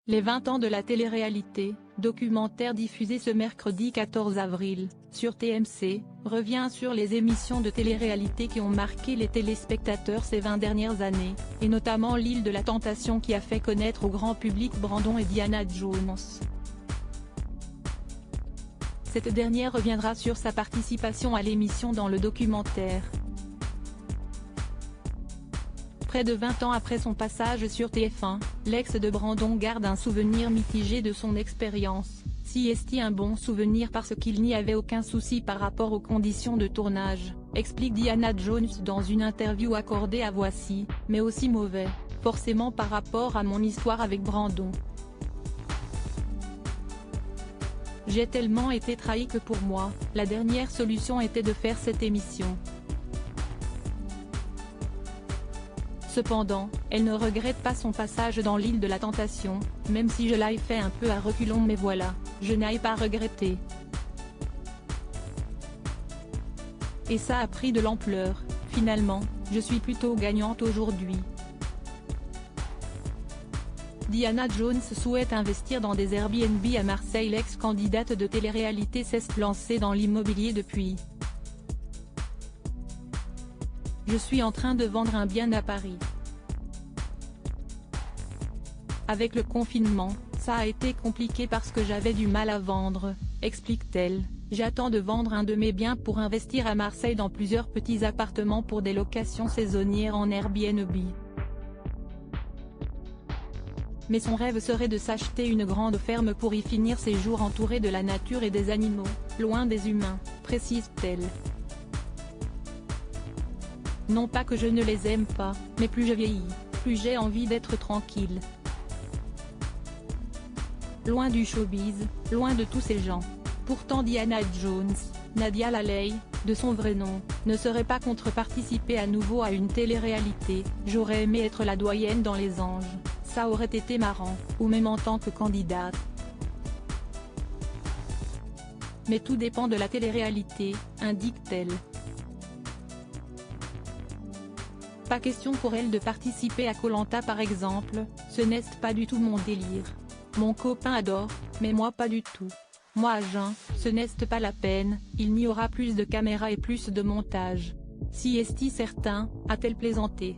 Les 20 ans de la télé-réalité, documentaire diffusé ce mercredi 14 avril, sur TMC, revient sur les émissions de télé-réalité qui ont marqué les téléspectateurs ces 20 dernières années, et notamment l'Île de la Tentation qui a fait connaître au grand public Brandon et Diana Jones. Cette dernière reviendra sur sa participation à l'émission dans le documentaire. Près de 20 ans après son passage sur TF1, l'ex de Brandon garde un souvenir mitigé de son expérience. Si est-il un bon souvenir parce qu'il n'y avait aucun souci par rapport aux conditions de tournage, explique Diana Jones dans une interview accordée à Voici, mais aussi mauvais, forcément par rapport à mon histoire avec Brandon. J'ai tellement été trahi que pour moi, la dernière solution était de faire cette émission. Cependant, elle ne regrette pas son passage dans l'Île de la Tentation, même si je l'ai fait un peu à reculons, mais voilà, je n'ai pas regretté. Et ça a pris de l'ampleur, finalement, je suis plutôt gagnante aujourd'hui. Diana Jones souhaite investir dans des Airbnb à Marseille. L'ex-candidate de télé-réalité s'est lancée dans l'immobilier depuis. Je suis en train de vendre un bien à Paris. Avec le confinement, ça a été compliqué parce que j'avais du mal à vendre, explique-t-elle. J'attends de vendre un de mes biens pour investir à Marseille dans plusieurs petits appartements pour des locations saisonnières en Airbnb. Mais son rêve serait de s'acheter une grande ferme pour y finir ses jours entourée de la nature et des animaux, loin des humains, précise-t-elle. Non pas que je ne les aime pas, mais plus je vieillis, plus j'ai envie d'être tranquille. Loin du showbiz, loin de tous ces gens. Pourtant Diana Jones, Nadia Laley, de son vrai nom, ne serait pas contre participer à nouveau à une télé-réalité. J'aurais aimé être la doyenne dans Les Anges, ça aurait été marrant, ou même en tant que candidate. Mais tout dépend de la télé-réalité, indique-t-elle. Pas question pour elle de participer à Koh-Lanta par exemple, ce n'est pas du tout mon délire. Mon copain adore, mais moi pas du tout. Moi à jeun, ce n'est pas la peine, il n'y aura plus de caméras et plus de montage. Si est-il certain, a-t-elle plaisanté.